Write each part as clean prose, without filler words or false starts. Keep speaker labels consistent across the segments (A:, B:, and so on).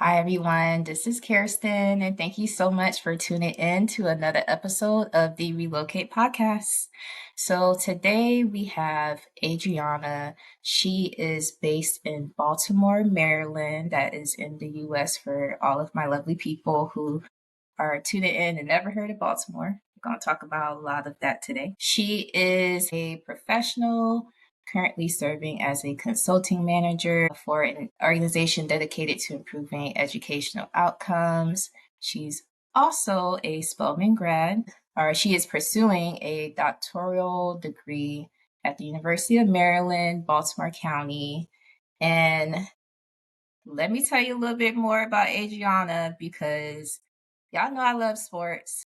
A: Hi, everyone. This is Kerristen, and thank you so much for tuning in to another episode of the Relocate Podcast. So, today we have Adriana. She is based in Baltimore, Maryland, that is in the US for all of my lovely people who are tuning in and never heard of Baltimore. We're going to talk about a lot of that today. She is a professional, currently serving as a consulting manager for an organization dedicated to improving educational outcomes. She's also a Spelman grad, or she is pursuing a doctoral degree at the University of Maryland, Baltimore County. And let me tell you a little bit more about Adriana because y'all know I love sports,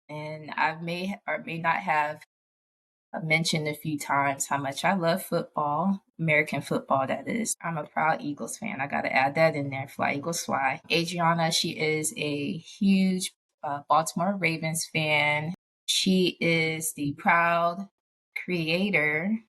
A: and I may or may not have mentioned a few times how much I love football, American football, that is. I'm a proud Eagles fan. I got to add that in there. Fly, Eagles, fly. Adriana, she is a huge Baltimore Ravens fan. She is the proud creator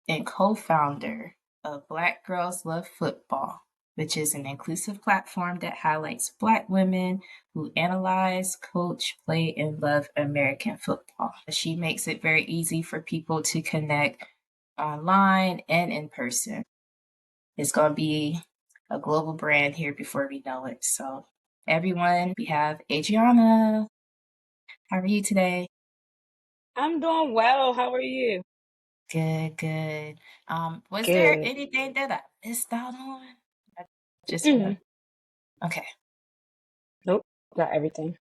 A: and co founder of Black Girls Love Football, which is an inclusive platform that highlights Black women who analyze, coach, play, and love American football. She makes it very easy for people to connect online and in person. It's going to be a global brand here before we know it. So, everyone, we have Adriana. How are you today?
B: I'm doing well. How are you?
A: Good, good. Was there
B: Good.
A: anything that I missed out on? I just want
B: Mm-mm.
A: to. Okay.
B: Nope. Got everything.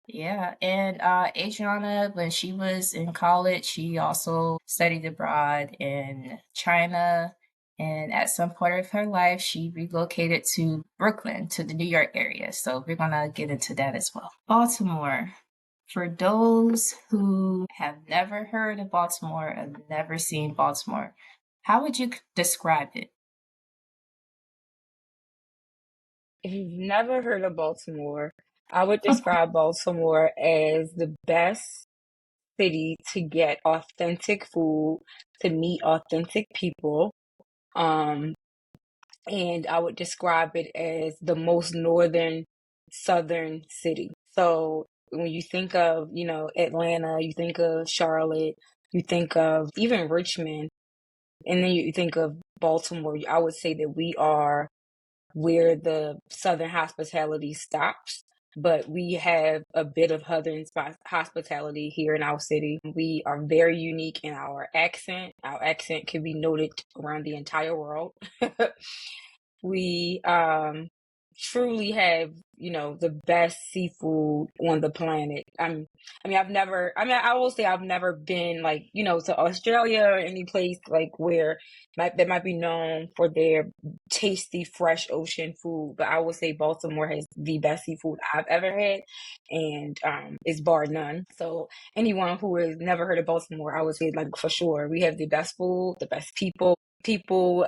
A: Yeah, and Adriana, when she was in college, she also studied abroad in China. And at some point of her life, she relocated to Brooklyn, to the New York area. So we're going to get into that as well. Baltimore. For those who have never heard of Baltimore and never seen Baltimore, how would you describe it?
B: If you've never heard of Baltimore, I would describe Baltimore as the best city to get authentic food, to meet authentic people. Um, and I would describe it as the most northern southern city. So when you think of, Atlanta, you think of Charlotte, you think of even Richmond, and then you think of Baltimore, I would say that we are where the Southern hospitality stops, but we have a bit of hospitality here in our city. We are very unique in our accent. Our accent can be noted around the entire world. We truly have, the best seafood on the planet. I will say I've never been like, to Australia or any place like where that might be known for their tasty, fresh ocean food. But I will say Baltimore has the best seafood I've ever had, and it's bar none. So anyone who has never heard of Baltimore, I would say like for sure, we have the best food, the best people. People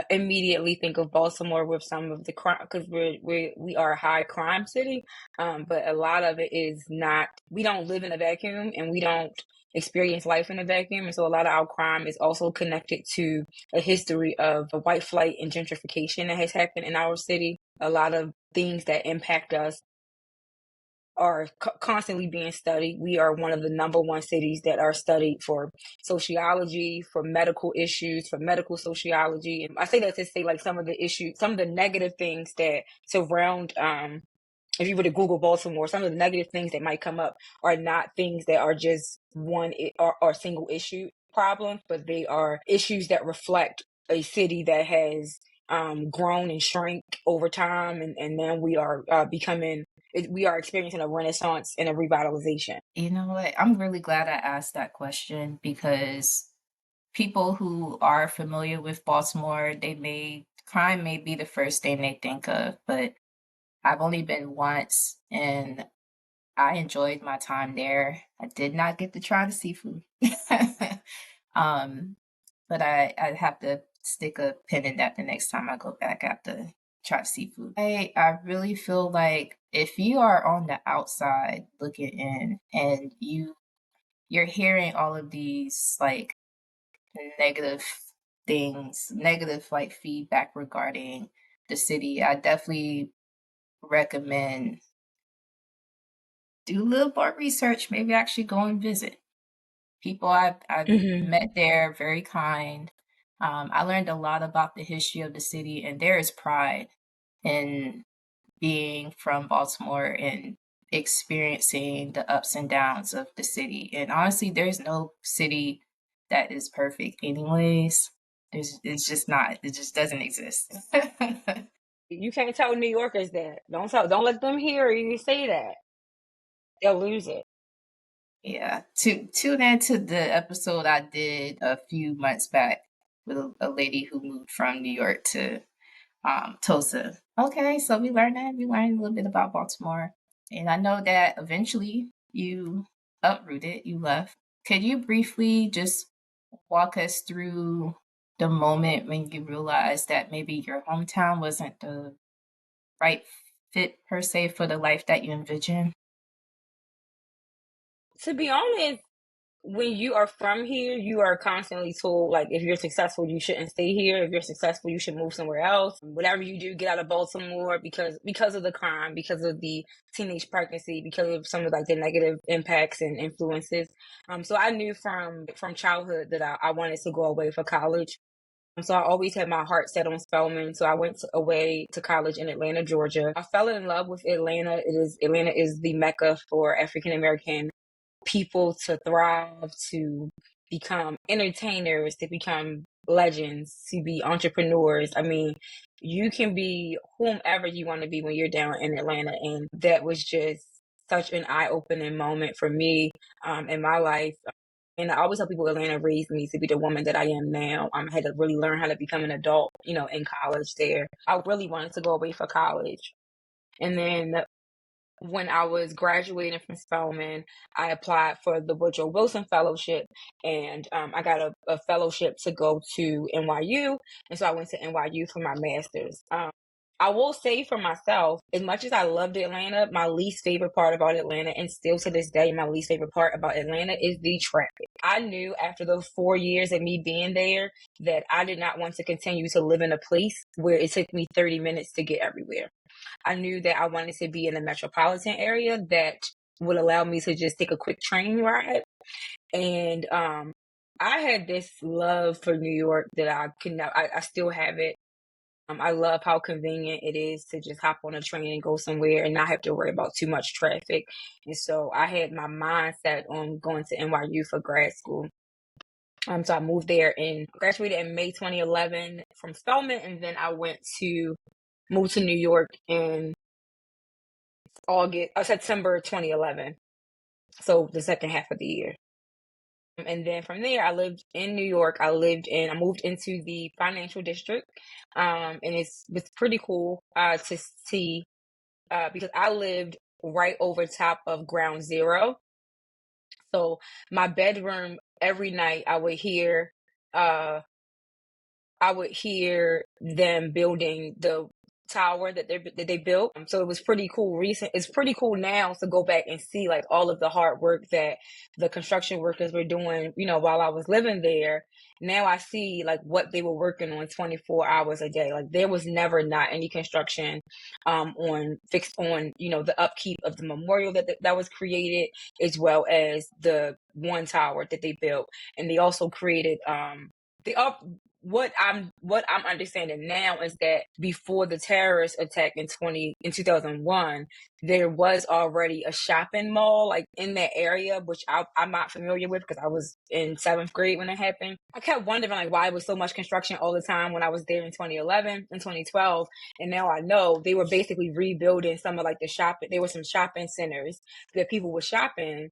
B: immediately think of Baltimore with some of the crime because we are a high crime city, but a lot of it is not. We don't live in a vacuum, and we don't experience life in a vacuum, and so a lot of our crime is also connected to a history of a white flight and gentrification that has happened in our city. A lot of things that impact us are constantly being studied. We are one of the number one cities that are studied for sociology, for medical issues, for medical sociology. And I say that to say like some of the issues, some of the negative things that surround, if you were to Google Baltimore, some of the negative things that might come up are not things that are just or single issue problems, but they are issues that reflect a city that has grown and shrink over time, and then we are we are experiencing a renaissance and a revitalization.
A: You know what? I'm really glad I asked that question because people who are familiar with Baltimore, crime may be the first thing they think of, but I've only been once and I enjoyed my time there. I did not get to try the seafood. um, but I have to stick a pin in that the next time I go back. I have to try seafood. I really feel like if you are on the outside looking in and you're hearing all of these like negative things, negative like feedback regarding the city, I definitely recommend do a little more research, maybe actually go and visit. People I've
B: Hmm.
A: met there, very kind. I learned a lot about the history of the city, and there is pride in being from Baltimore and experiencing the ups and downs of the city. And honestly, there's no city that is perfect, anyways. It's just not. It just doesn't exist.
B: You can't tell New Yorkers that. Don't let them hear you say that. They'll lose it.
A: Yeah. To tune into the episode I did a few months back with a lady who moved from New York to Tulsa. Okay, so we learned that. We learned a little bit about Baltimore. And I know that eventually you uprooted, you left. Could you briefly just walk us through the moment when you realized that maybe your hometown wasn't the right fit per se for the life that you envisioned?
B: To be honest, when you are from here, you are constantly told, like, if you're successful, you shouldn't stay here. If you're successful, you should move somewhere else. Whatever you do, get out of Baltimore because of the crime, because of the teenage pregnancy, because of some of like the negative impacts and influences. So I knew from childhood that I wanted to go away for college. So I always had my heart set on Spelman. So I went away to college in Atlanta, Georgia. I fell in love with Atlanta. Atlanta is the mecca for African American people to thrive, to become entertainers, to become legends, to be entrepreneurs. I mean, you can be whomever you want to be when you're down in Atlanta. And that was just such an eye-opening moment for me in my life. And I always tell people Atlanta raised me to be the woman that I am now. I had to really learn how to become an adult, in college there. I really wanted to go away for college. And then when I was graduating from Spelman, I applied for the Woodrow Wilson Fellowship, and I got a fellowship to go to NYU, and so I went to NYU for my master's. I will say for myself, as much as I loved Atlanta, my least favorite part about Atlanta, and still to this day, my least favorite part about Atlanta is the traffic. I knew after those 4 years of me being there that I did not want to continue to live in a place where it took me 30 minutes to get everywhere. I knew that I wanted to be in a metropolitan area that would allow me to just take a quick train ride. And I had this love for New York that I still have it. I love how convenient it is to just hop on a train and go somewhere and not have to worry about too much traffic. And so I had my mindset on going to NYU for grad school. So I moved there and graduated in May 2011 from Spelman, and then I moved to New York in September 2011. So the second half of the year. And then from there, I lived in New York. I moved into the financial district. And it's pretty cool to see because I lived right over top of ground zero. So my bedroom, every night uh, I would hear them building the tower that they built. So it was pretty cool. It's pretty cool now to go back and see like all of the hard work that the construction workers were doing, while I was living there. Now I see like what they were working on 24 hours a day. Like there was never not any construction on the upkeep of the memorial that was created, as well as the one tower that they built. And they also created the up what I'm understanding now is that before the terrorist attack in 2001, there was already a shopping mall like in that area, which I'm not familiar with because I was in 7th grade when it happened. I kept wondering like why it was so much construction all the time when I was there in 2011 and 2012, and now I know they were basically rebuilding some of like the shopping. There were some shopping centers that people were shopping,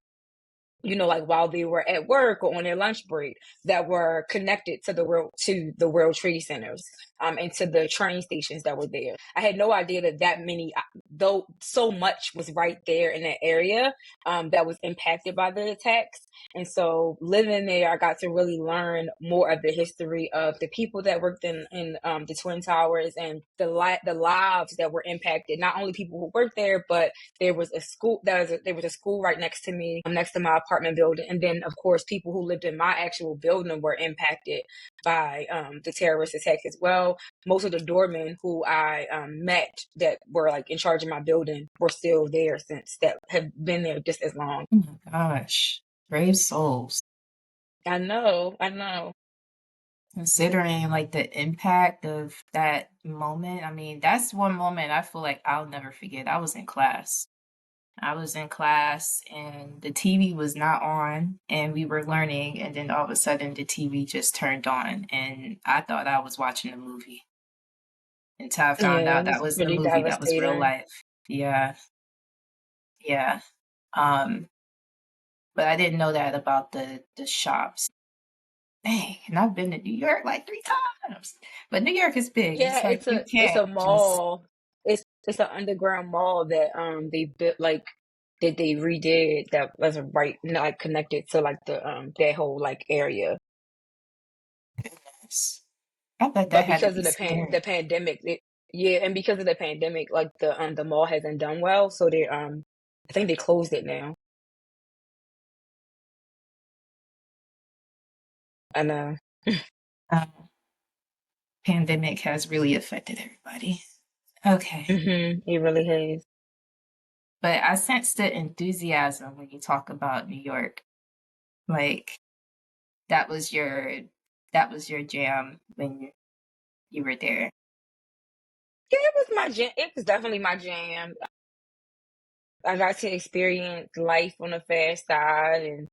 B: like while they were at work or on their lunch break, that were connected to the World Trade Centers, and to the train stations that were there. I had no idea that many, though so much was right there in that area, that was impacted by the attacks. And so living there, I got to really learn more of the history of the people that worked in the Twin Towers, and the lives that were impacted. Not only people who worked there, but there was a school. There was a school right next to me, next to my apartment building, and then of course people who lived in my actual building were impacted by the terrorist attack as well. Most of the doormen who I met that were like in charge of my building were still there since, that have been there just as long.
A: Oh my gosh. Brave souls.
B: I know, I know.
A: Considering like the impact of that moment, I mean, that's one moment I feel like I'll never forget. I was in class. I was in class and the TV was not on and we were learning, and then all of a sudden the TV just turned on and I thought I was watching a movie until I found
B: Yeah,
A: out
B: it
A: that
B: was
A: was a
B: pretty
A: movie that was real
B: devastating.
A: life. Yeah, yeah. Um, but I didn't know that about the shops. Dang, and I've been to New York like 3 times. But New York is big. It's
B: Yeah,
A: like you
B: it's
A: can't
B: a
A: just
B: mall. It's an underground mall that they built, like that they redid, that was right, like connected to like the that whole like area.
A: goodness. I bet that
B: But
A: had to
B: because
A: be
B: of the
A: scary.
B: pandemic, yeah, and because of the pandemic, like the mall hasn't done well, so they I think they closed it now. I know.
A: Um, Pandemic has really affected everybody. Okay.
B: It really has.
A: But I sense the enthusiasm when you talk about New York. Like that was your that was your jam when you were there.
B: Yeah, it was my jam. It was definitely my jam. I got to experience life on the fast side and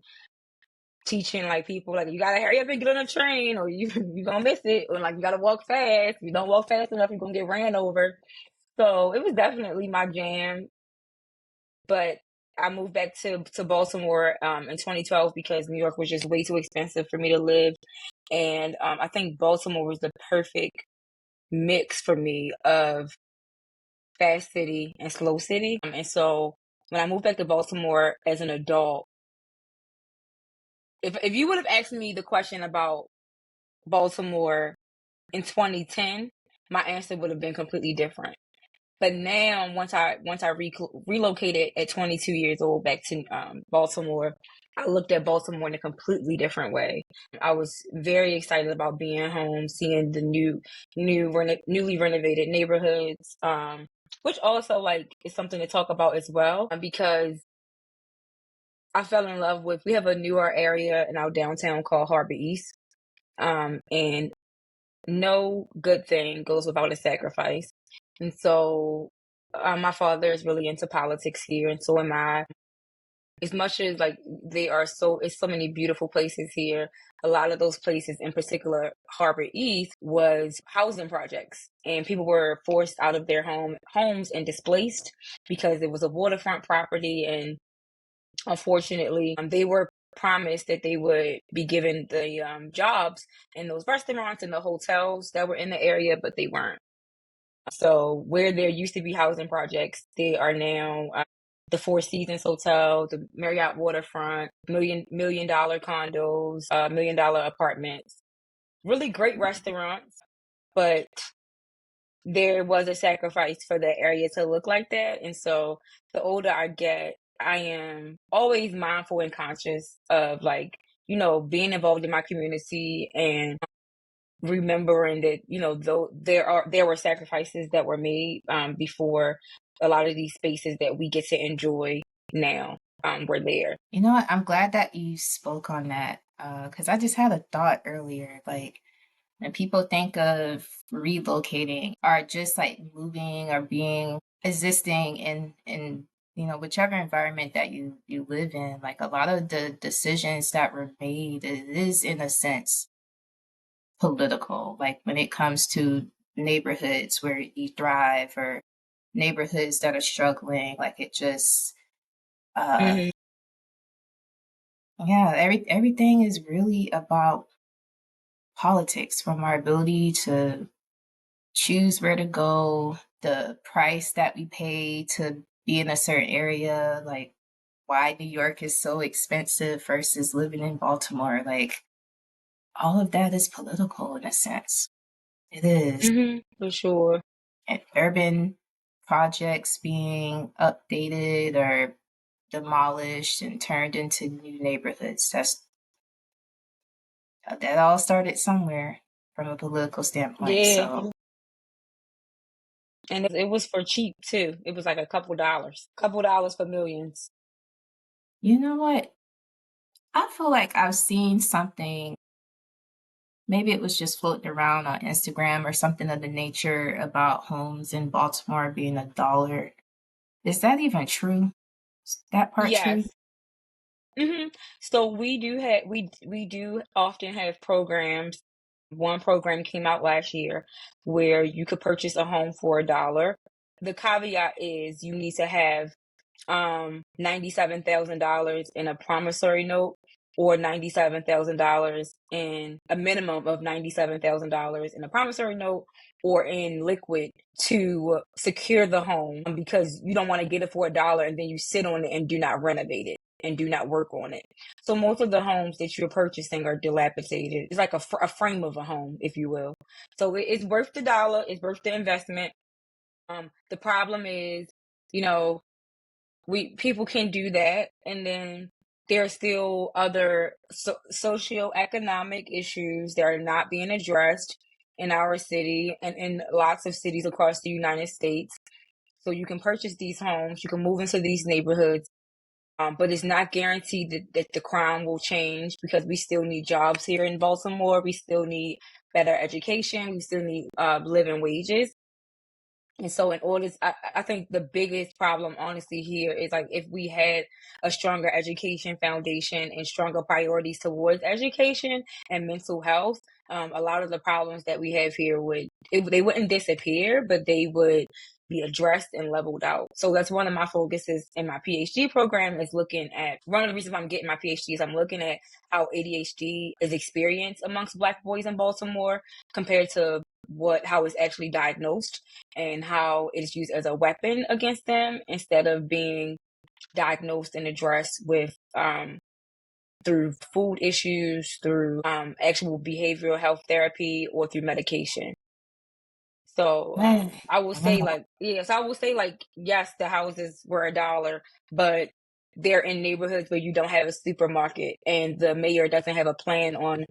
B: teaching like people like you gotta hurry up and get on the train or you gonna miss it, or like you gotta walk fast. If you don't walk fast enough, you're gonna get ran over. So it was definitely my jam. But I moved back to Baltimore in 2012 because New York was just way too expensive for me to live, and I think Baltimore was the perfect mix for me of fast city and slow city. And so when I moved back to Baltimore as an adult, if you would have asked me the question about Baltimore in 2010, my answer would have been completely different. But now, once I relocated at 22 years old back to Baltimore, I looked at Baltimore in a completely different way. I was very excited about being home, seeing the newly renovated neighborhoods, which also like is something to talk about as well, because I fell in love with. We have a newer area in our downtown called Harbor East, and no good thing goes without a sacrifice. And so, my father is really into politics here, and so am I. As much as like it's so many beautiful places here. A lot of those places, in particular, Harbor East, was housing projects, and people were forced out of their homes and displaced because it was a waterfront property, and unfortunately, they were promised that they would be given the jobs in those restaurants and the hotels that were in the area, but they weren't. So where there used to be housing projects, they are now the Four Seasons Hotel, the Marriott Waterfront, million dollar condos, $1 million apartments. Really great restaurants, but there was a sacrifice for the area to look like that. And so the older I get, I am always mindful and conscious of like, being involved in my community and remembering that, though there were sacrifices that were made before a lot of these spaces that we get to enjoy now were there.
A: You know what? I'm glad that you spoke on that because I just had a thought earlier. Like when people think of relocating or just like moving or being existing in whichever environment that you live in, like a lot of the decisions that were made, it is in a sense political. Like when it comes to neighborhoods where you thrive or neighborhoods that are struggling, like it just uh
B: Hmm.
A: yeah, everything is really about politics, from our ability to choose where to go, the price that we pay to be in a certain area, like why New York is so expensive versus living in Baltimore. Like all of that is political in a sense. It is.
B: For sure.
A: And urban projects being updated or demolished and turned into new neighborhoods. That all started somewhere. from a political standpoint.
B: Yeah.
A: So,
B: And it was for cheap too. It was like a couple dollars for millions.
A: you know what? I feel like I've seen something, maybe it was just floating around on Instagram or something of the nature about homes in Baltimore being $1. Is that even true? Is that part true?
B: Yes. So we do often have programs. One program came out last year where you could purchase a home for $1. The caveat is you need to have $97,000 in a promissory note or $97,000 in a minimum of $97,000 in a promissory note or in liquid to secure the home because you don't want to get it for $1 and then you sit on it and do not renovate it and do not work on it. So most of the homes that you're purchasing are dilapidated. It's like a frame of a home, if you will. So it's worth the dollar. It's worth the investment. The problem is, you know, people can do that, and then there are still other socioeconomic issues that are not being addressed in our city and in lots of cities across the United States. So you can purchase these homes, you can move into these neighborhoods, but it's not guaranteed that the crime will change because we still need jobs here in Baltimore. We still need better education. We still need living wages. And so I think the biggest problem honestly here is like if we had a stronger education foundation and stronger priorities towards education and mental health, a lot of the problems that we have here they wouldn't disappear, but they would be addressed and leveled out. So that's one of my focuses in my PhD program is looking at one of the reasons why I'm getting my PhD is I'm looking at how ADHD is experienced amongst Black boys in Baltimore compared to how it's actually diagnosed and how it is used as a weapon against them instead of being diagnosed and addressed with through food issues, through actual behavioral health therapy, or through medication. So
A: Right.
B: I will say
A: Wow.
B: like yes, I will say like yes, the houses were $1, but they're in neighborhoods where you don't have a supermarket, and the mayor doesn't have a plan on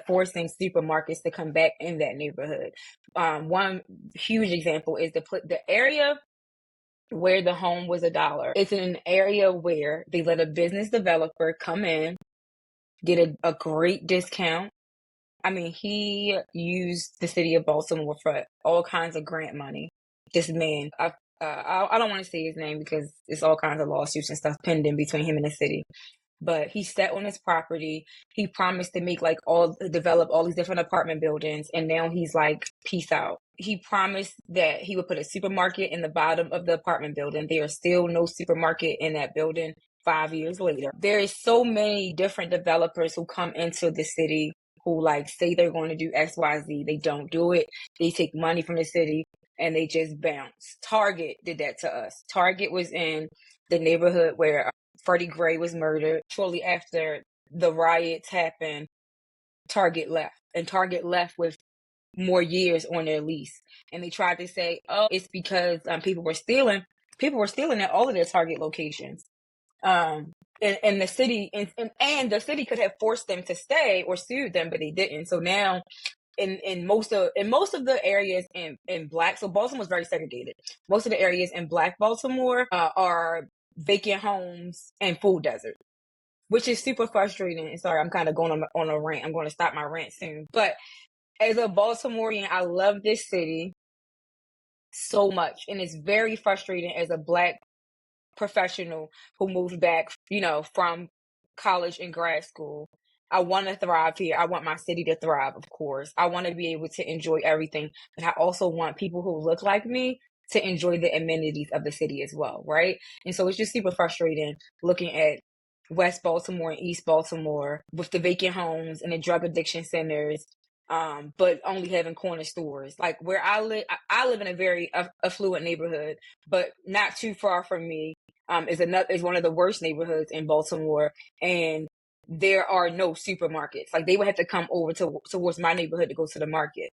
B: forcing supermarkets to come back in that neighborhood. One huge example is the area where the home was $1. It's in an area where they let a business developer come in, get a great discount. I mean, he used the city of Baltimore for all kinds of grant money. This man, I don't want to say his name because it's all kinds of lawsuits and stuff pending between him and the city. But he sat on his property. He promised to develop all these different apartment buildings, and now he's like, peace out. He promised that he would put a supermarket in the bottom of the apartment building. There is still no supermarket in that building 5 years later. There is so many different developers who come into the city who like say they're going to do XYZ. They don't do it. They take money from the city and they just bounce. Target did that to us. Target was in the neighborhood where Freddie Gray was murdered. Shortly after the riots happened, Target left. And Target left with more years on their lease. And they tried to say, oh, it's because people were stealing. People were stealing at all of their Target locations. And the city and the city could have forced them to stay or sued them, but they didn't. So now in most of the areas in Black, so Baltimore was very segregated. Most of the areas in Black Baltimore are vacant homes and food desert, which is super frustrating. And sorry, I'm kind of going on a rant. I'm going to stop my rant soon. But as a Baltimorean, I love this city so much, and it's very frustrating as a Black professional who moved back, from college and grad school. I want to thrive here. I want my city to thrive, of course. I want to be able to enjoy everything, but I also want people who look like me to enjoy the amenities of the city as well, right? And so it's just super frustrating looking at West Baltimore and East Baltimore with the vacant homes and the drug addiction centers, but only having corner stores. Like where I live in a very affluent neighborhood, but not too far from me is one of the worst neighborhoods in Baltimore, and there are no supermarkets. Like they would have to come over towards my neighborhood to go to the market.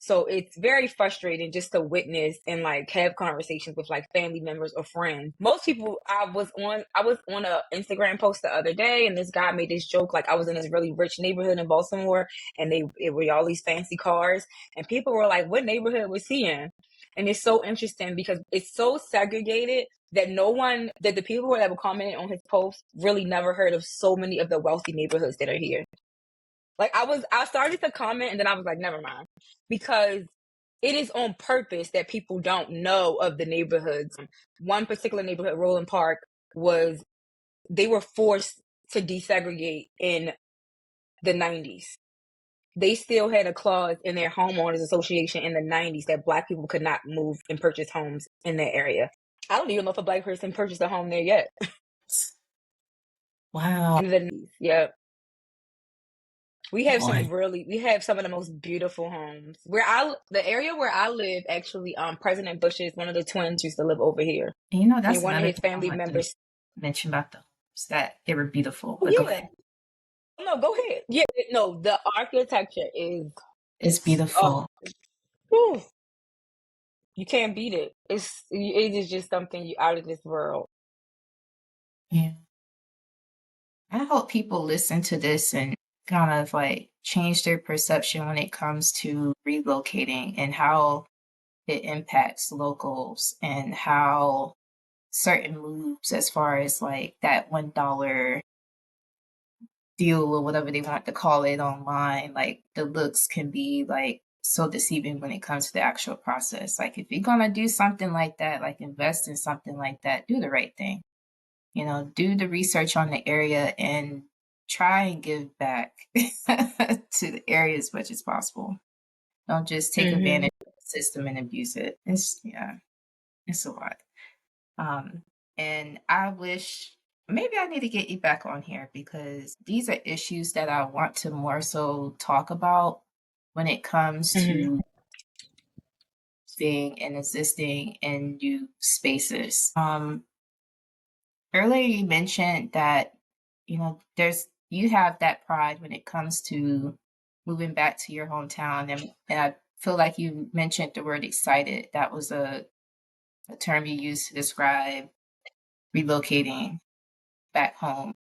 B: So it's very frustrating just to witness and like have conversations with like family members or friends. Most people, I was on a Instagram post the other day, and this guy made this joke like I was in this really rich neighborhood in Baltimore, and it were all these fancy cars, and people were like, "What neighborhood was he in?" And it's so interesting because it's so segregated that the people that were commenting on his post really never heard of so many of the wealthy neighborhoods that are here. Like I started to comment and then I was like, never mind. Because it is on purpose that people don't know of the neighborhoods. One particular neighborhood, Roland Park, they were forced to desegregate in the 90s. They still had a clause in their homeowners association in the 90s that Black people could not move and purchase homes in that area. I don't even know if a Black person purchased a home there yet.
A: Wow.
B: In the 90s, yeah. We have
A: Boy.
B: we have some of the most beautiful homes. The area where I live, actually, President Bush's one of the twins used to live over here.
A: And you know,
B: And
A: that's
B: one of
A: another
B: his
A: thing I
B: family
A: want to
B: members.
A: mention about the homes, that they were beautiful.
B: Oh,
A: But go
B: yeah.
A: ahead.
B: No, go ahead. Yeah, no, the architecture is,
A: It's
B: oh,
A: beautiful.
B: whew, you can't beat it. It is just something out of this world.
A: Yeah. I hope people listen to this and kind of like change their perception when it comes to relocating and how it impacts locals and how certain moves, as far as like that $1 deal or whatever they want to call it online, like the looks can be like so deceiving when it comes to the actual process. Like if you're gonna do something like that, like invest in something like that, do the right thing. You know, do the research on the area and try and give back to the area as much as possible. Don't just take
B: Hmm.
A: advantage of the system and abuse it. It's a lot. Um, and I wish maybe I need to get you back on here because these are issues that I want to more so talk about when it comes
B: Hmm.
A: to being and existing in new spaces. Earlier you mentioned that, you know, you have that pride when it comes to moving back to your hometown, and I feel like you mentioned the word excited. That was a term you used to describe relocating back home.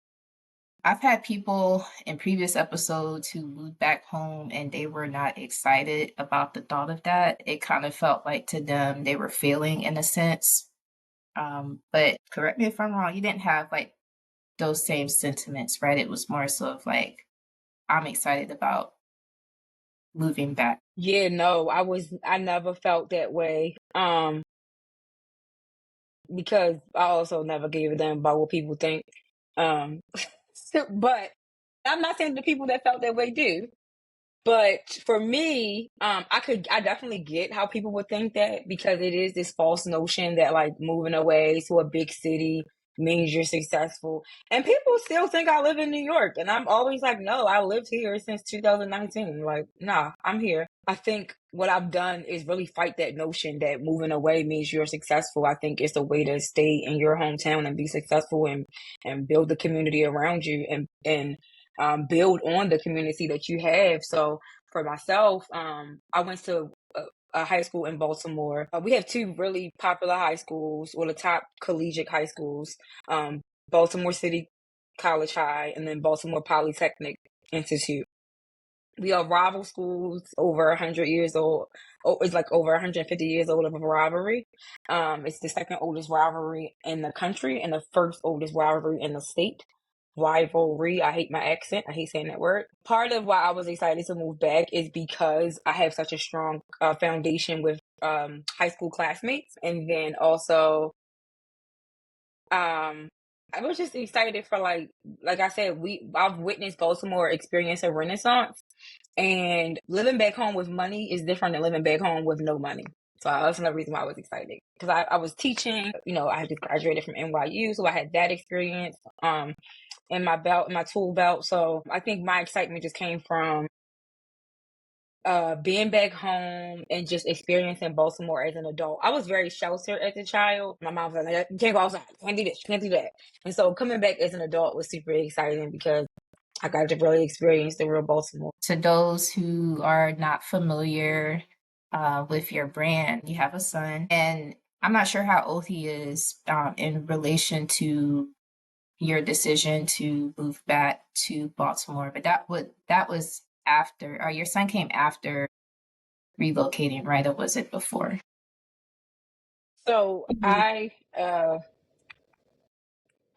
A: I've had people in previous episodes who moved back home and they were not excited about the thought of that. It kind of felt like to them they were failing in a sense. But correct me if I'm wrong, you didn't have like those same sentiments, right? It was more so of like, I'm excited about moving back.
B: Yeah, no, I never felt that way. Because I also never gave a damn about what people think. Um, but I'm not saying the people that felt that way do. But for me, I definitely get how people would think that because it is this false notion that like moving away to a big city means you're successful. And people still think I live in New York. And I'm always like, no, I lived here since 2019. Like, nah, I'm here. I think what I've done is really fight that notion that moving away means you're successful. I think it's a way to stay in your hometown and be successful and build the community around you and build on the community that you have. So for myself, I went to a high school in Baltimore. We have two really popular high schools, or the top collegiate high schools, um, Baltimore City College High and then Baltimore Polytechnic Institute. We are rival schools, over 100 years old. Oh, it's like over 150 years old of a rivalry. It's the second oldest rivalry in the country and the first oldest rivalry in the state. Rivalry. I hate my accent. I hate saying that word. Part of why I was excited to move back is because I have such a strong foundation with high school classmates. And then also, um, I was just excited for like I said, I've witnessed Baltimore experience a renaissance, and living back home with money is different than living back home with no money. So that's another reason why I was excited because I was teaching. You know, I had just graduated from NYU, so I had that experience in my tool belt. So I think my excitement just came from being back home and just experiencing Baltimore as an adult. I was very sheltered as a child. My mom was like, you can't go outside, you can't do this, you can't do that. And so coming back as an adult was super exciting because I got to really experience the real Baltimore.
A: To those who are not familiar, with your brand. You have a son, and I'm not sure how old he is in relation to your decision to move back to Baltimore, but that was after, or your son came after relocating, right? Or was it before?
B: So I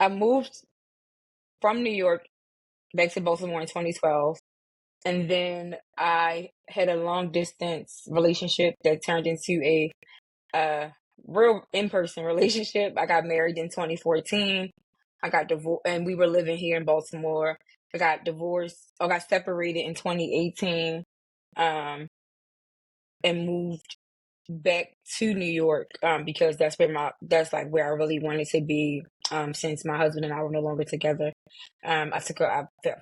B: moved from New York back to Baltimore in 2012. And then I had a long distance relationship that turned into a real in-person relationship. I got married in 2014. I got divorced, and we were living here in Baltimore. I got divorced, or got separated in 2018, um, and moved back to New York, because that's like where I really wanted to be, since my husband and I were no longer together. I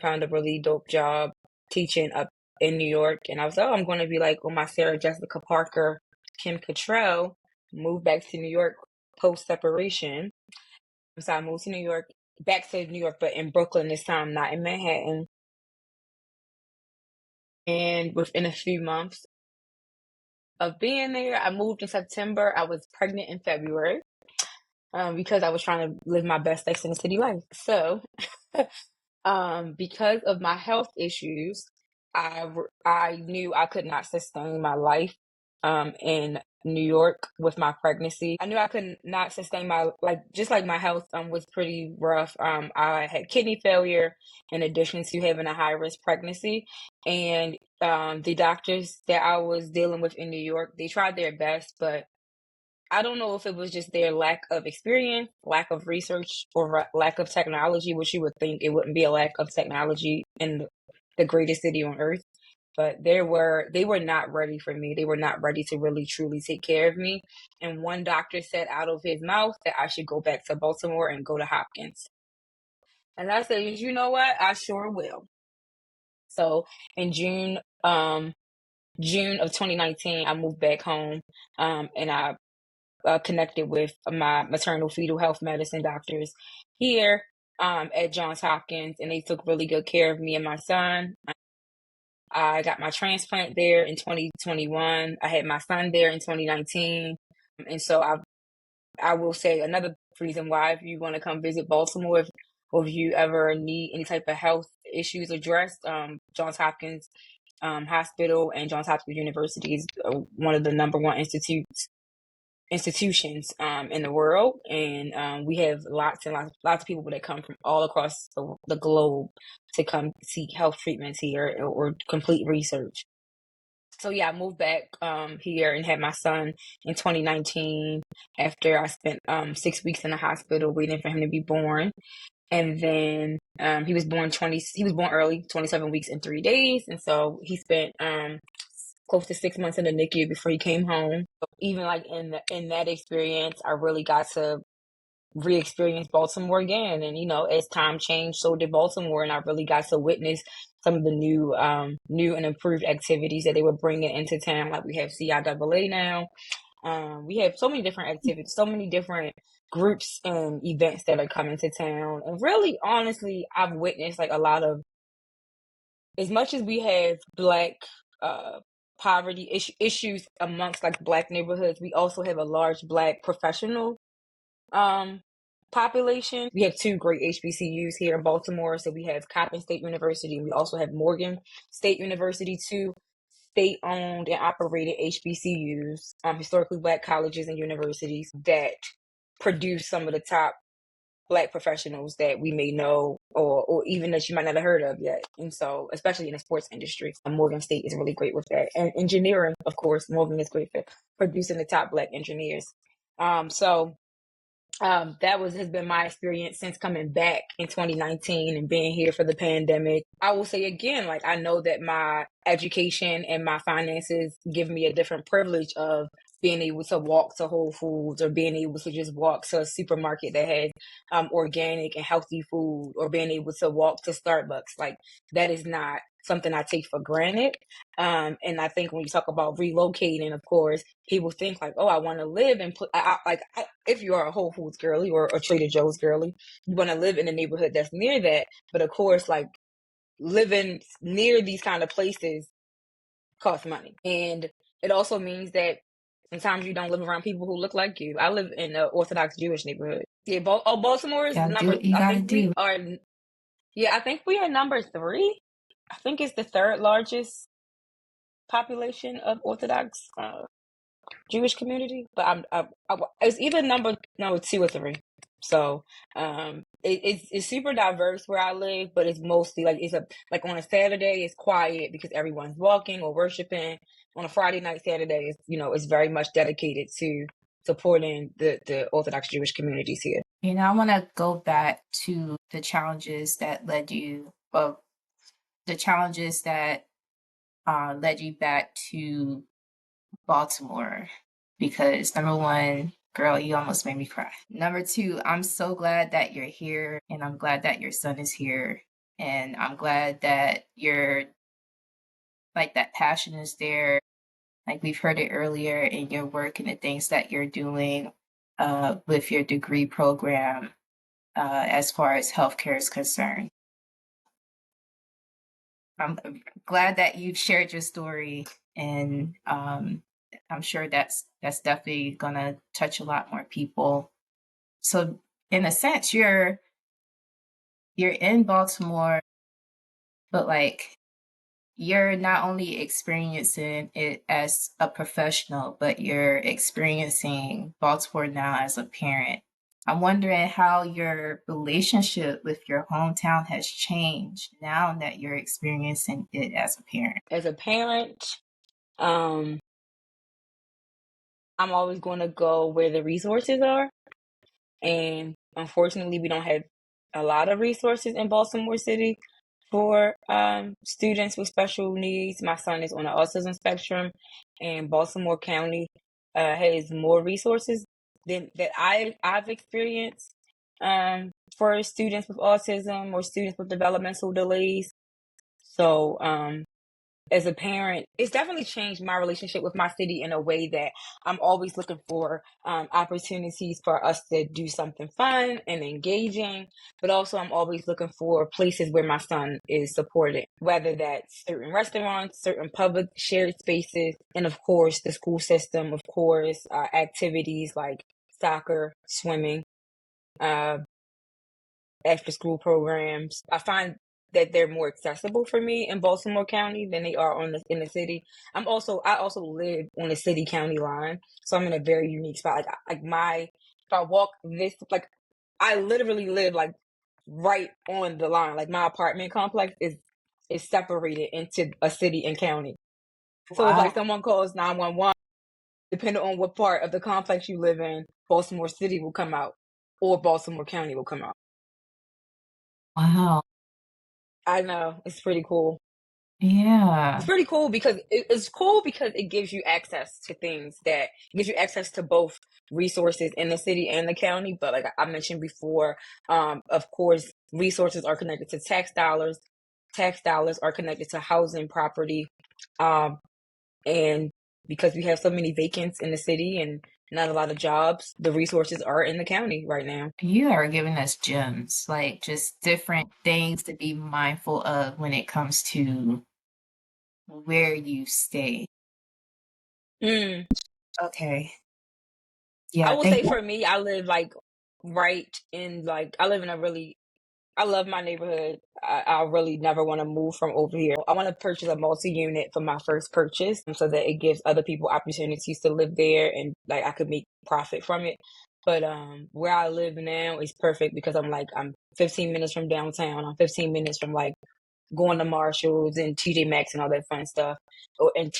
B: found a really dope job teaching up in New York, and I was like, oh, I'm going to be like on my Sarah Jessica Parker, Kim Cattrall, moved back to New York post separation. So I moved to New York, back to New York, but in Brooklyn this time, not in Manhattan. And within a few months of being there, I moved in September. I was pregnant in February, because I was trying to live my best Sex in the City life. So, because of my health issues, I knew I could not sustain my life in New York with my pregnancy. I knew I could not sustain my, like, just like my health was pretty rough. I had kidney failure in addition to having a high risk pregnancy, and the doctors that I was dealing with in New York, they tried their best, but I don't know if it was just their lack of experience, lack of research, or lack of technology, which you would think it wouldn't be a lack of technology in the greatest city on earth. But they were not ready for me. They were not ready to really truly take care of me. And one doctor said out of his mouth that I should go back to Baltimore and go to Hopkins. And I said, you know what? I sure will. So in June of 2019, I moved back home, and I connected with my maternal fetal health medicine doctors here, at Johns Hopkins, and they took really good care of me and my son. I got my transplant there in 2021. I had my son there in 2019. And so I will say another reason why, if you want to come visit Baltimore, or if you ever need any type of health issues addressed, Johns Hopkins Hospital and Johns Hopkins University is one of the number one institutions in the world, and we have lots and lots of people that come from all across the globe to come seek health treatments here, or complete research. So yeah, I moved back here and had my son in 2019 after I spent 6 weeks in the hospital waiting for him to be born. And then he was born early, 27 weeks and 3 days. And so he spent close to 6 months in the NICU before he came home. Even like in that experience, I really got to re-experience Baltimore again. And as time changed, so did Baltimore, and I really got to witness some of the new and improved activities that they were bringing into town. Like, we have CIAA now. We have so many different activities, so many different groups and events that are coming to town. And really, honestly, I've witnessed like a lot of, as much as we have Black poverty issues amongst like Black neighborhoods, we also have a large Black professional population. We have two great HBCUs here in Baltimore. So we have Coppin State University, and we also have Morgan State University, two state-owned and operated HBCUs, historically Black colleges and universities that produce some of the top Black professionals that we may know, or even that you might not have heard of yet. And so, especially in the sports industry, Morgan State is really great with that. And engineering, of course, Morgan is great for producing the top Black engineers. So that has been my experience since coming back in 2019 and being here for the pandemic. I will say again, like, I know that my education and my finances give me a different privilege of being able to walk to Whole Foods, or being able to just walk to a supermarket that has organic and healthy food, or being able to walk to Starbucks. Like, that is not something I take for granted. And I think when you talk about relocating, of course, people think like, oh, I want to live in, if you are a Whole Foods girly, or a Trader Joe's girly, you want to live in a neighborhood that's near that. But of course, like, living near these kind of places costs money. And It also means that sometimes you don't live around people who look like you. I live in an Orthodox Jewish neighborhood. Yeah, Baltimore is
A: Gotta do
B: number.
A: what you
B: I
A: gotta
B: think we
A: do.
B: are. Yeah, I think we are number 3. I think it's the third largest population of Orthodox Jewish community, but it's either number 2 or 3. So it's super diverse where I live, but it's mostly like like on a Saturday it's quiet because everyone's walking or worshiping. On a Friday night, Saturday is it's very much dedicated to supporting the Orthodox Jewish communities here.
A: I want to go back to the challenges that led you, well, the challenges that led you back to Baltimore, because number one, girl, you almost made me cry. Number two, I'm so glad that you're here, and I'm glad that your son is here, and I'm glad that that passion is there. Like we've heard it earlier in your work and the things that you're doing with your degree program as far as healthcare is concerned. I'm glad that you've shared your story, and I'm sure that's definitely gonna touch a lot more people. So, in a sense, you're in Baltimore, but like you're not only experiencing it as a professional, but you're experiencing Baltimore now as a parent. I'm wondering how your relationship with your hometown has changed now that you're experiencing it as a parent.
B: As a parent, um, I'm always going to go where the resources are. And unfortunately, we don't have a lot of resources in Baltimore City for students with special needs. My son is on the autism spectrum, and Baltimore County has more resources than that I've experienced for students with autism or students with developmental delays. So as a parent, it's definitely changed my relationship with my city in a way that I'm always looking for opportunities for us to do something fun and engaging, but also I'm always looking for places where my son is supported, whether that's certain restaurants, certain public shared spaces, and of course the school system, of course, activities like soccer, swimming, uh, after school programs. I find that they're more accessible for me in Baltimore County than they are in the city. I also live on the city county line, so I'm in a very unique spot. If I walk this, like I literally live like right on the line. Like my apartment complex is separated into a city and county. So if like
A: Wow.
B: someone calls 911, depending on what part of the complex you live in, Baltimore City will come out or Baltimore County will come out.
A: Wow.
B: I know, it's pretty cool. It's
A: Yeah.
B: pretty cool because it's cool because it gives you access to things that it gives you access to both resources in the city and the county. But like I mentioned before, of course, resources are connected to tax dollars. Tax dollars are connected to housing, property, um, and because we have so many vacants in the city and not a lot of jobs, the resources are in the county right now.
A: You are giving us gems, like just different things to be mindful of when it comes to where you stay.
B: Mm.
A: Okay.
B: I
A: Yeah,
B: will
A: thank
B: say
A: you.
B: for me, I live like right in like I live in a really I love my neighborhood. I really never want to move from over here. I want to purchase a multi-unit for my first purchase so that it gives other people opportunities to live there and like I could make profit from it. But where I live now is perfect because I'm 15 minutes from downtown. I'm 15 minutes from like going to Marshalls and TJ Maxx and all that fun stuff, and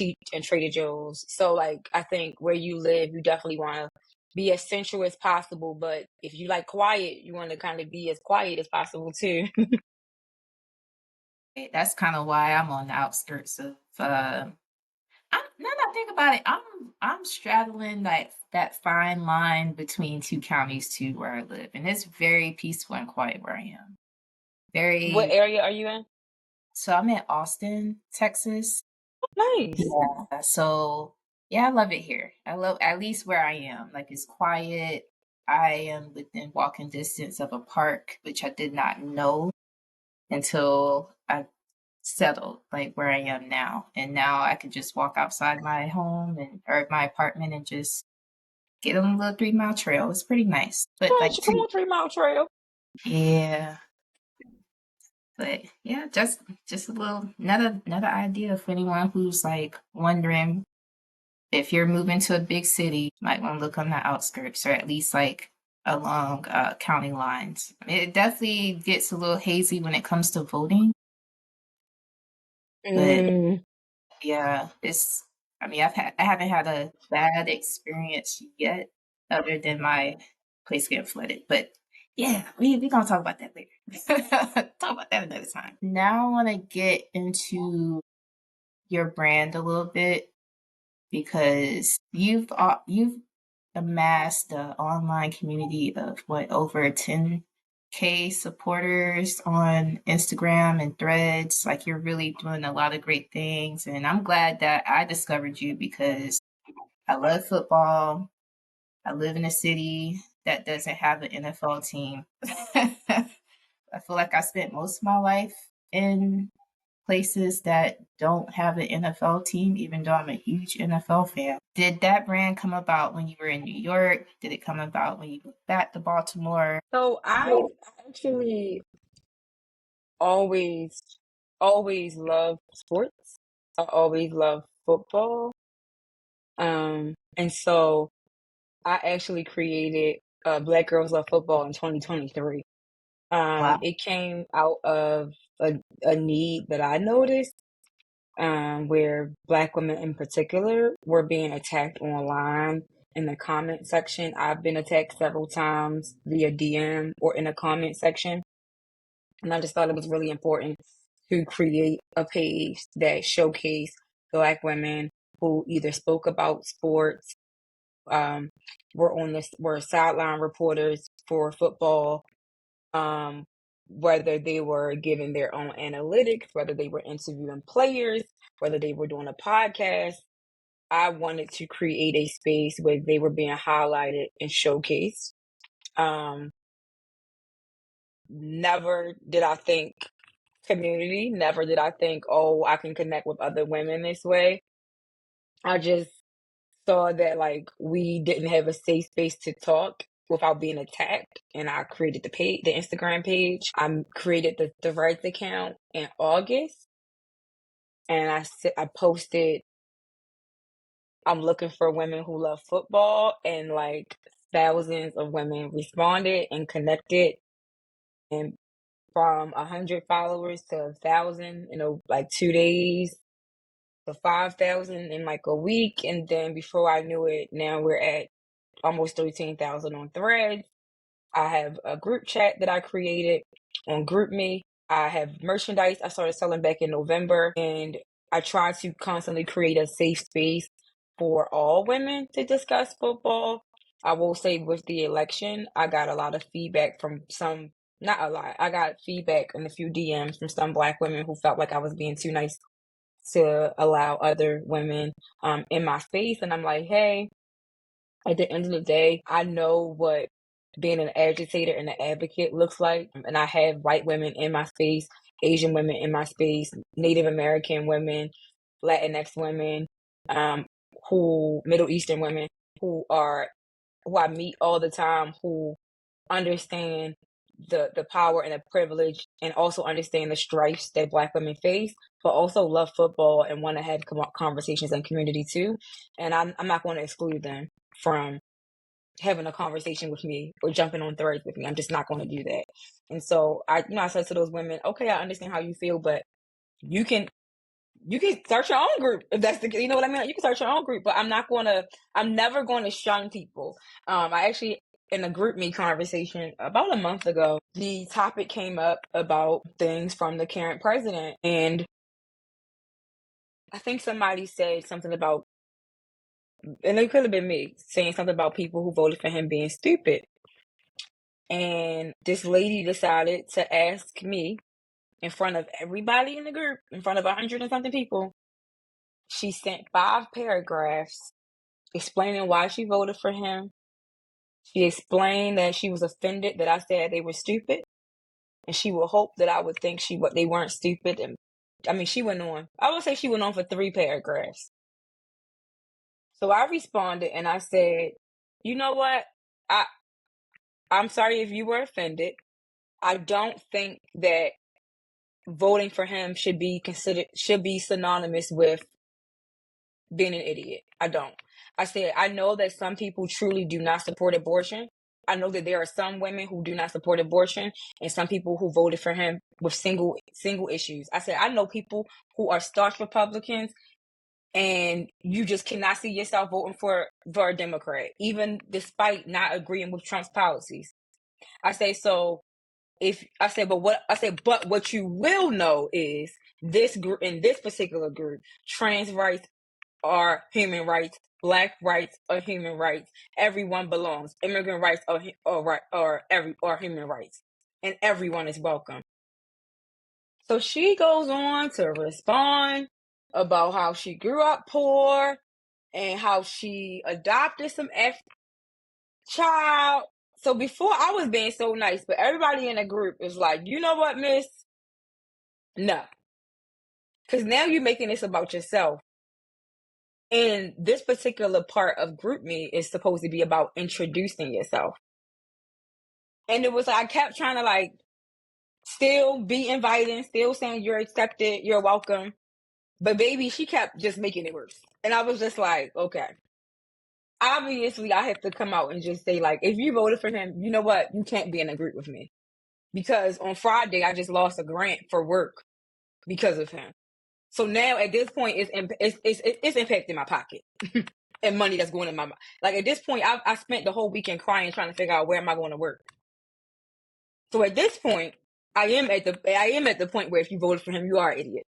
B: Trader Joe's. So like I think where you live, you definitely want to be as central as possible. But if you like quiet, you want to kind of be as quiet as possible too.
A: That's kind of why I'm on the outskirts of now that I think about it, I'm straddling that fine line between two counties too where I live. And it's very peaceful and quiet where I am.
B: What
A: Very
B: area are you in?
A: So I'm in Austin, Texas.
B: Nice.
A: Yeah. So yeah, I love it here. I love at least where I am. Like it's quiet. I am within walking distance of a park, which I did not know until I settled like where I am now. And now I could just walk outside my home and or my apartment and just get on a little 3 mile trail. It's pretty nice. But like
B: Come
A: to
B: on, 3 Mile Trail.
A: yeah. But yeah, just a little another idea for anyone who's like wondering if you're moving to a big city, you might want to look on the outskirts or at least like along county lines. I mean, it definitely gets a little hazy when it comes to voting, but
B: Mm.
A: yeah, I mean, I haven't had a bad experience yet, other than my place getting flooded. But yeah, we gonna talk about that later. Talk about that another time. Now I want to get into your brand a little bit because you've amassed an online community of what over 10K supporters on Instagram and Threads. Like you're really doing a lot of great things, and I'm glad that I discovered you because I love football. I live in a city that doesn't have an NFL team. I feel like I spent most of my life in places that don't have an NFL team, even though I'm a huge NFL fan. Did that brand come about when you were in New York? Did it come about when you moved back to Baltimore?
B: So I actually always, always loved sports. I always loved football. And so I actually created Black Girls Love Football in 2023.
A: Wow.
B: It came out of a need that I noticed, where Black women in particular were being attacked online in the comment section. I've been attacked several times via DM or in the comment section. And I just thought it was really important to create a page that showcased Black women who either spoke about sports, um, were sideline reporters for football, whether they were giving their own analytics, whether they were interviewing players, whether they were doing a podcast. I wanted to create a space where they were being highlighted and showcased. Um, Never did I think community, never did I think, oh, I can connect with other women this way. I just saw that like we didn't have a safe space to talk without being attacked, and I created the Instagram page. I created the Threads account in August, and I posted, I'm looking for women who love football, and like thousands of women responded and connected, and from 100 followers to 1,000 in like 2 days to 5,000 in like a week, and then before I knew it, now we're at almost 13,000 on Threads. I have a group chat that I created on GroupMe. I have merchandise I started selling back in November, and I try to constantly create a safe space for all women to discuss football. I will say with the election, I got a lot of feedback from some, not a lot, I got feedback in a few DMs from some Black women who felt like I was being too nice to allow other women in my space. And I'm like, hey, at the end of the day, I know what being an agitator and an advocate looks like. And I have white women in my space, Asian women in my space, Native American women, Latinx women, Middle Eastern women who I meet all the time, who understand the power and the privilege, and also understand the strifes that Black women face, but also love football and want to have conversations and community too. And I'm not going to exclude them from having a conversation with me or jumping on Threads with me. I'm just not going to do that. And so I said to those women, okay, I understand how you feel, but you can start your own group if that's you know what I mean. Like, you can start your own group, but I'm never going to shun people. I actually, in a GroupMe conversation about a month ago, the topic came up about things from the current president, and I think somebody said something about, and it could have been me saying something about people who voted for him being stupid. And this lady decided to ask me in front of everybody in the group, in front of 100 and something people. She sent 5 paragraphs explaining why she voted for him. She explained that she was offended that I said they were stupid, and she would hope that I would think they weren't stupid, and she went on. I would say she went on for 3 paragraphs. So I responded and I said, you know what? I I'm sorry if you were offended. I don't think that voting for him should be synonymous with being an idiot. I don't. I said, I know that some people truly do not support abortion. I know that there are some women who do not support abortion and some people who voted for him with single issues. I said, I know people who are staunch Republicans and you just cannot see yourself voting for a Democrat, even despite not agreeing with Trump's policies. I say, so but what you will know is this group, in this particular group, trans rights are human rights, Black rights are human rights, everyone belongs. Immigrant rights are human rights, and everyone is welcome. So she goes on to respond about how she grew up poor and how she adopted some child. So before I was being so nice, but everybody in the group is like, you know what, miss? No. Because now you're making this about yourself. And this particular part of group me is supposed to be about introducing yourself. And it was like, I kept trying to like still be inviting, still saying you're accepted, you're welcome. But baby, she kept just making it worse. And I was just like, okay. Obviously, I have to come out and just say, like, if you voted for him, you know what? You can't be in a group with me. Because on Friday, I just lost a grant for work because of him. So now at this point, it's impacting my pocket and money that's going in my mind. Like at this point, I spent the whole weekend crying trying to figure out where am I going to work. So at this point, I am at the point where if you voted for him, you are an idiot.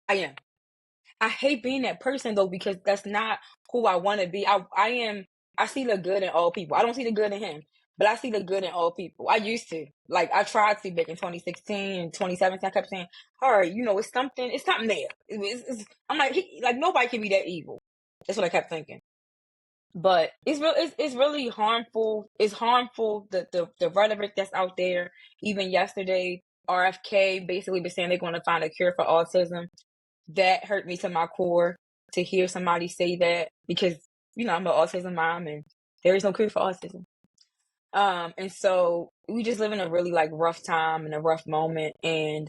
B: I am. I hate being that person though because that's not who I want to be. I see the good in all people. I don't see the good in him, but I see the good in all people. I used to. Like I tried to back in 2016 and 2017. I kept saying, "All right, it's something there." I'm like nobody can be that evil. That's what I kept thinking. But it's really harmful. It's harmful the rhetoric that's out there. Even yesterday, RFK basically was saying they're going to find a cure for autism. That hurt me to my core to hear somebody say that because I'm an autism mom and there is no cure for autism. And so we just live in a really like rough time and a rough moment. And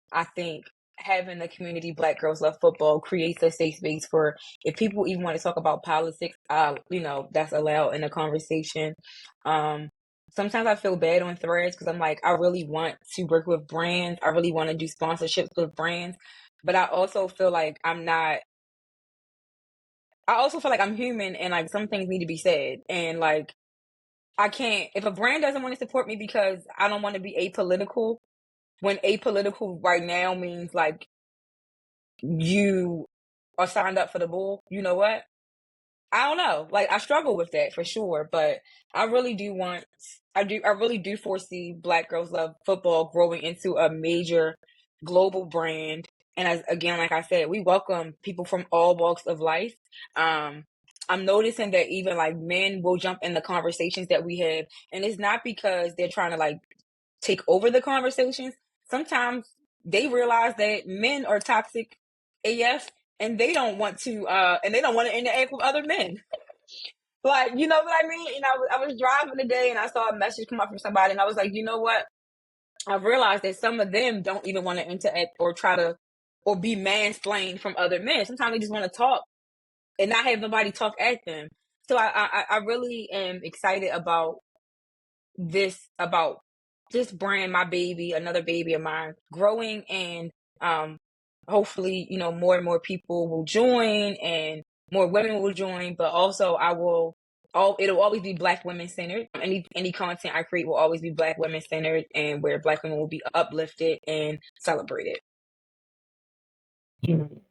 B: I think having the community Black Girls Love Football creates a safe space for if people even want to talk about politics, that's allowed in a conversation. Sometimes I feel bad on threads because I'm like, I really want to work with brands. I really want to do sponsorships with brands. But I also feel like I'm human and like some things need to be said. And like, I can't, if a brand doesn't want to support me because I don't want to be apolitical, when apolitical right now means like you are signed up for the bull, you know what? I don't know. Like I struggle with that for sure, but I really do foresee Black Girls Love Football growing into a major global brand. And again, like I said, we welcome people from all walks of life. I'm noticing that even like men will jump in the conversations that we have, and it's not because they're trying to like take over the conversations. Sometimes they realize that men are toxic AF and they don't want to interact with other men. Like, you know what I mean? And I was driving today and I saw a message come up from somebody and I was like, you know what? I realized that some of them don't even want to interact or try to or be mansplained from other men. Sometimes they just want to talk and not have nobody talk at them. So I really am excited about this brand, my baby, another baby of mine, growing and hopefully, more and more people will join and more women will join, but also it'll always be Black women centered. Any content I create will always be Black women centered and where Black women will be uplifted and celebrated.
A: Mhm.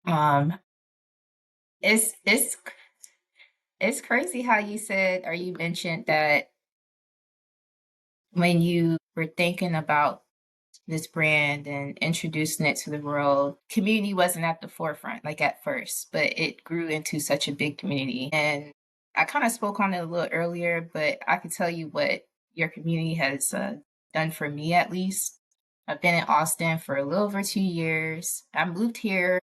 A: Um, it's crazy how you said or you mentioned that when you were thinking about this brand and introducing it to the world, community wasn't at the forefront, like at first, but it grew into such a big community. And I kind of spoke on it a little earlier, but I can tell you what your community has done for me at least. I've been in Austin for a little over 2 years. I moved here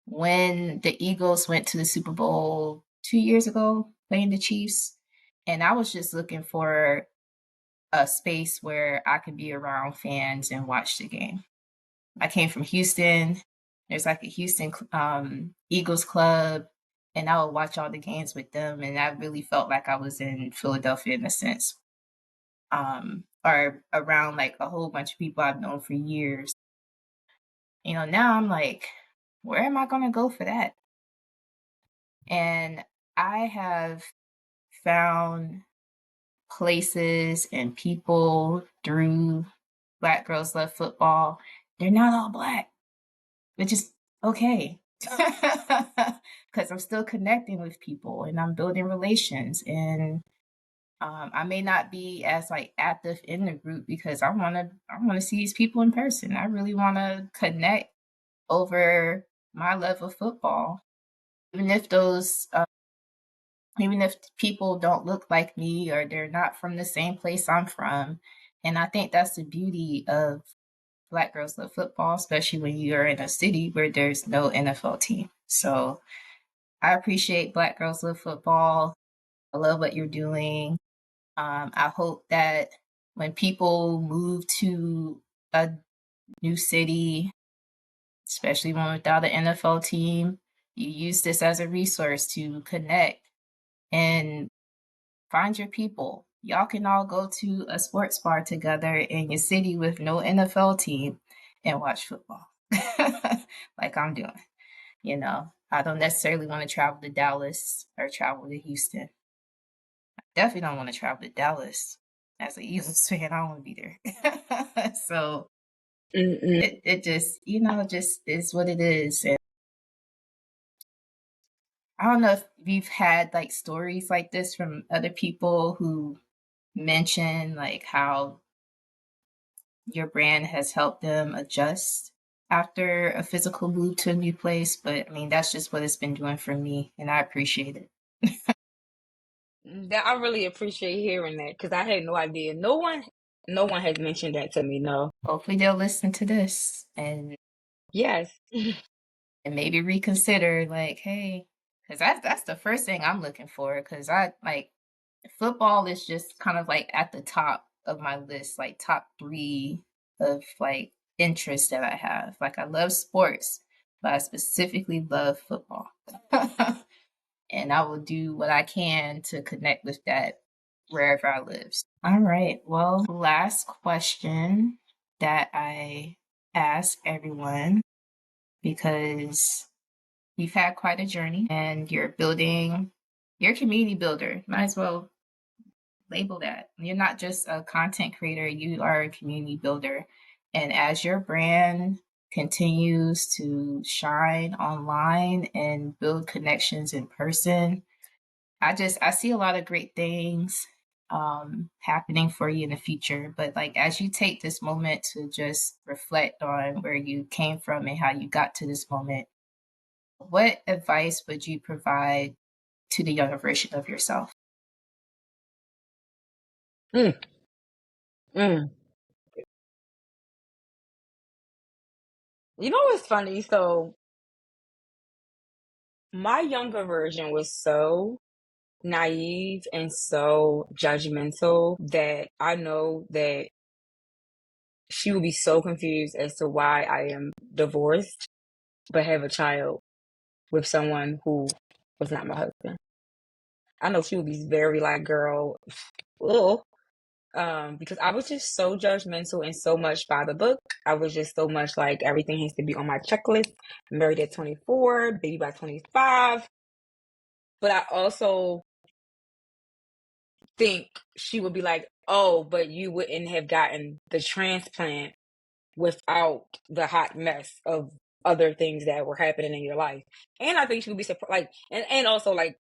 A: when the Eagles went to the Super Bowl 2 years ago, playing the Chiefs. And I was just looking for a space where I could be around fans and watch the game. I came from Houston. There's like a Houston Eagles club, and I would watch all the games with them. And I really felt like I was in Philadelphia in a sense, or around like a whole bunch of people I've known for years. Now I'm like, where am I going to go for that? And I have found places and people through Black Girls Love Football. They're not all black, which is okay. Because I'm still connecting with people and I'm building relations. And I may not be as like active in the group because I want to see these people in person. I really want to connect over my love of football, even if those even if people don't look like me or they're not from the same place I'm from. And I think that's the beauty of Black Girls Love Football, especially when you're in a city where there's no NFL team. So I appreciate Black Girls Love Football. I love what you're doing. I hope that when people move to a new city, especially one without an NFL team, you use this as a resource to connect and find your people. Y'all can all go to a sports bar together in your city with no NFL team and watch football like I'm doing. I don't necessarily want to travel to Dallas or travel to Houston. I definitely don't want to travel to Dallas. As a Eagles fan, I don't want to be there. So
B: Mm-mm.
A: it just, just is what it is. And I don't know if you've had like stories like this from other people who mention like how your brand has helped them adjust after a physical move to a new place. But I mean, that's just what it's been doing for me, and I appreciate it.
B: That I really appreciate hearing that because I had no idea. No one has mentioned that to me. No.
A: Hopefully, they'll listen to this
B: Yes.
A: and maybe reconsider, like, hey, because that's the first thing I'm looking for. Because I like football is just kind of like at the top of my list, like top three of like interests that I have. Like I love sports, but I specifically love football. And I will do what I can to connect with that wherever I live. All right. Well, last question that I ask everyone, because you've had quite a journey and you're building, you're a community builder. Might as well label that. You're not just a content creator, you are a community builder. And as your brand continues to shine online and build connections in person, I see a lot of great things happening for you in the future. But like as you take this moment to just reflect on where you came from and how you got to this moment, what advice would you provide to the younger version of yourself?
B: Mm, mm. You know what's funny? So my younger version was so naive and so judgmental that I know that she would be so confused as to why I am divorced but have a child with someone who was not my husband. I know she would be very like, girl, ugh. Because I was just so judgmental and so much by the book. I was just so much like everything has to be on my checklist. Married at 24, baby by 25. But I also think she would be like, oh, but you wouldn't have gotten the transplant without the hot mess of other things that were happening in your life. And I think she would be surprised, like, and also like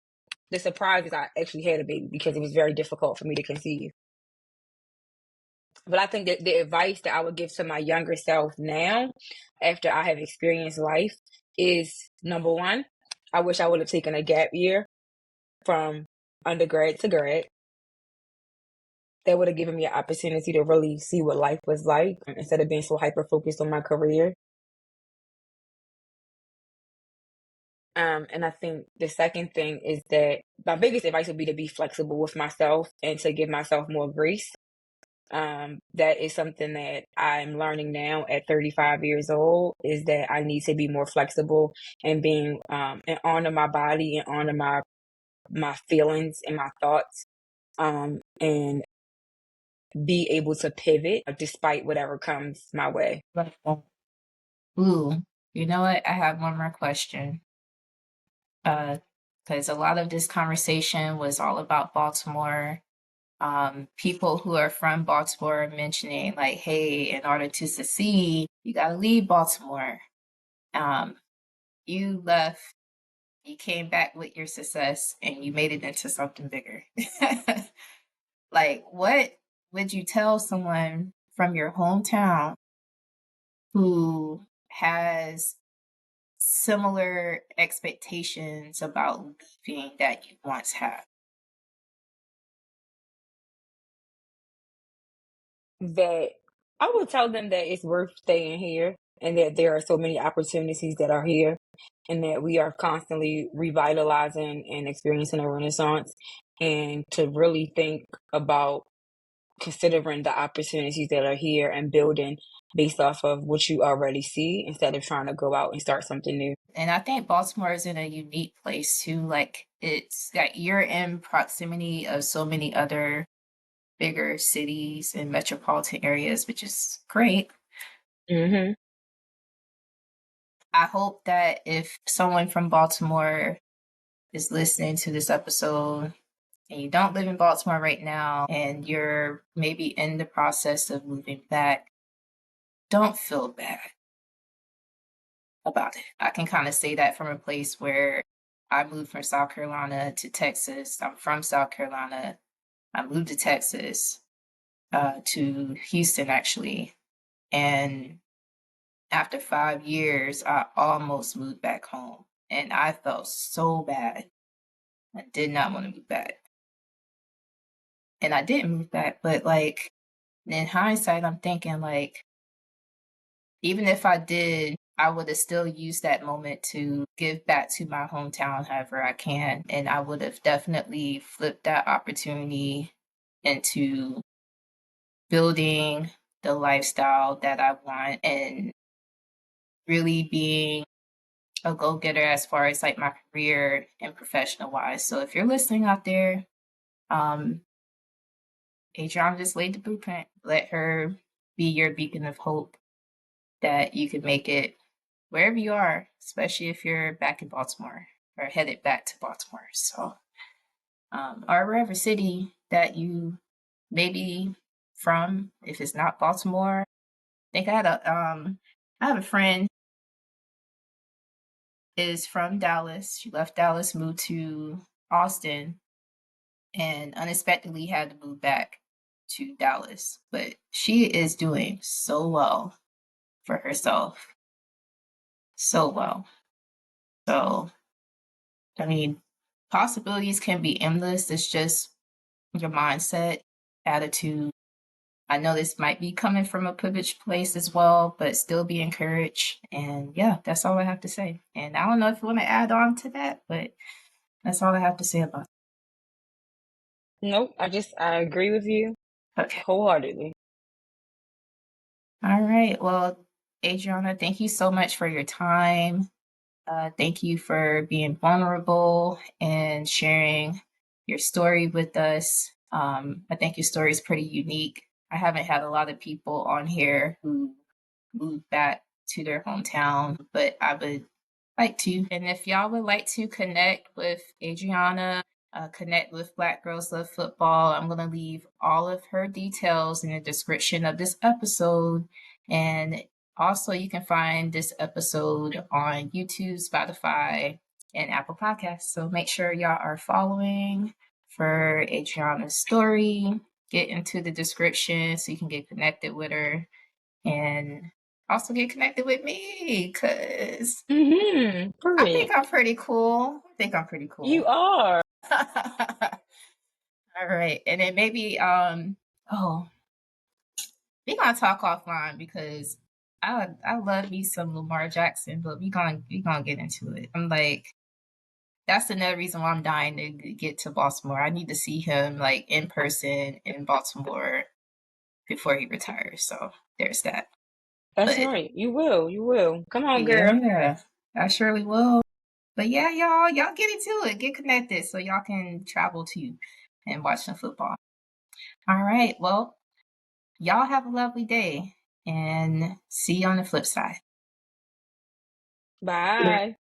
B: the surprise is I actually had a baby because it was very difficult for me to conceive. But I think that the advice that I would give to my younger self now, after I have experienced life, is number one, I wish I would have taken a gap year from undergrad to grad. that would have given me an opportunity to really see what life was like instead of being so hyper focused on my career. And I think the second thing is that my biggest advice would be to be flexible with myself and to give myself more grace. That is something that I'm learning now at 35 years old, is that I need to be more flexible and being and honor my body and honor my feelings and my thoughts, and be able to pivot despite whatever comes my way.
A: Ooh, you know what? I have one more question. Because a lot of this conversation was all about Baltimore. People who are from Baltimore mentioning, like, hey, in order to succeed, you got to leave Baltimore. Um, you left, you came back with your success, and you made it into something bigger. Like, what would you tell someone from your hometown who has similar expectations about leaving that you once had?
B: That I would tell them that it's worth staying here and that there are so many opportunities that are here and that we are constantly revitalizing and experiencing a renaissance, and to really think about considering the opportunities that are here and building based off of what you already see instead of trying to go out and start something new.
A: And I think Baltimore is in a unique place too. Like, it's that you're in proximity of so many other bigger cities and metropolitan areas, which is great.
B: Mm-hmm.
A: I hope that if someone from Baltimore is listening to this episode and you don't live in Baltimore right now and you're maybe in the process of moving back, don't feel bad about it. I can kind of say that from a place where I moved from South Carolina to Texas. I'm from South Carolina. I moved to Texas, to Houston actually. And after 5 years, I almost moved back home. And I felt so bad. I did not want to move back. And I didn't move back. But like, in hindsight, I'm thinking like, even if I did, I would have still used that moment to give back to my hometown however I can. And I would have definitely flipped that opportunity into building the lifestyle that I want and really being a go getter as far as like my career and professional wise. So if you're listening out there, um, Adriana just laid the blueprint. Let her be your beacon of hope that you can make it wherever you are, especially if you're back in Baltimore or headed back to Baltimore. So, or wherever city that you may be from, if it's not Baltimore. I think I have a friend is from Dallas. She left Dallas, moved to Austin, and unexpectedly had to move back to Dallas. But she is doing so well for herself. So well. So, I mean, possibilities can be endless. It's just your mindset, attitude. I know this might be coming from a privileged place as well, but still be encouraged. And yeah, that's all I have to say. And I don't know if you want to add on to that, but that's all I have to say about it.
B: Nope, I agree with you
A: Okay.
B: wholeheartedly.
A: All right. Well, Adriana, thank you so much for your time. Thank you for being vulnerable and sharing your story with us. I think your story is pretty unique. I haven't had a lot of people on here who moved back to their hometown, but I would like to. And if y'all would like to connect with Adriana, connect with Black Girls Love Football, I'm going to leave all of her details in the description of this episode. And also, you can find this episode on YouTube, Spotify, and Apple Podcasts. So make sure y'all are following for Adriana's story. Get into the description so you can get connected with her and also get connected with me because
B: Mm-hmm.
A: I think
B: Period.
A: I'm pretty cool. I think I'm pretty cool.
B: You are.
A: All right. And then maybe Oh, we gonna talk offline because I love me some Lamar Jackson, but we gonna get into it. I'm like, that's another reason why I'm dying to get to Baltimore. I need to see him like in person in Baltimore before he retires. So there's that.
B: That's
A: But
B: right. You will. You will. Come on, girl.
A: yeah, I surely will. But yeah, y'all get into it. Get connected so y'all can travel too and watch some football. All right. Well, y'all have a lovely day and see you on the flip side.
B: Bye.